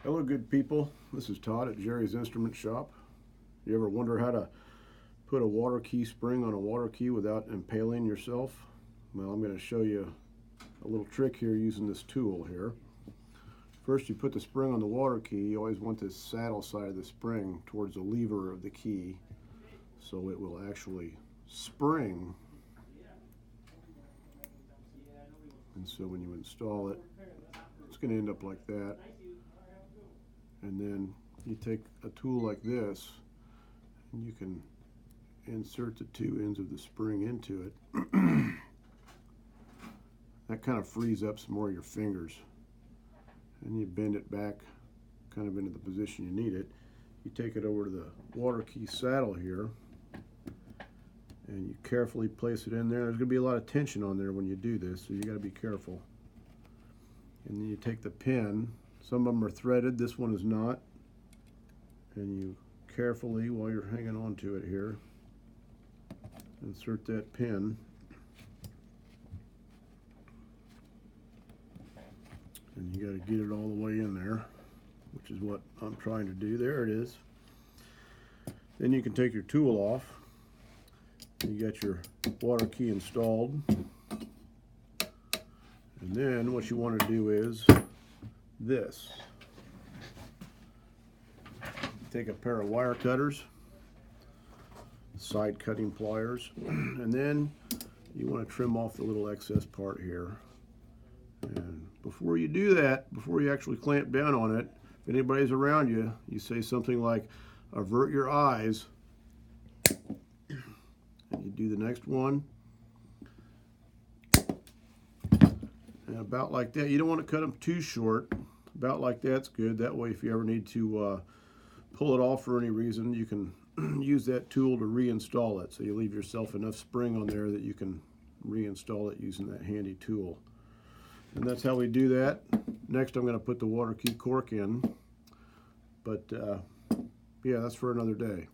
Hello, good people. This is Todd at Jerry's Instrument Shop. You ever wonder how to put a water key spring on a water key without impaling yourself? Well, I'm going to show you a little trick here using this tool here. First, you put the spring on the water key. You always want this saddle side of the spring towards the lever of the key so it will actually spring. And so when you install it, it's going to end up like that. And then you take a tool like this and you can insert the two ends of the spring into it. That kind of frees up some more of your fingers. And you bend it back kind of into the position you need it. You take it over to the water key saddle here and you carefully place it in there. There's going to be a lot of tension on there when you do this, so you got to be careful. And then you take the pin. Some of them are threaded, this one is not. And you carefully, while you're hanging on to it here, insert that pin. And you got to get it all the way in there, which is what I'm trying to do. There it is. Then you can take your tool off. You got your water key installed. And then what you want to do is this. Take a pair of wire cutters, side cutting pliers, and then you want to trim off the little excess part here. And before you do that, before you actually clamp down on it, if anybody's around you, you say something like, "Avert your eyes," and you do the next one. And about like that. You don't want to cut them too short. About like that's good. That way, if you ever need to pull it off for any reason, you can use that tool to reinstall it. So you leave yourself enough spring on there that you can reinstall it using that handy tool. And that's how we do that. Next, I'm going to put the water key cork in. But yeah, that's for another day.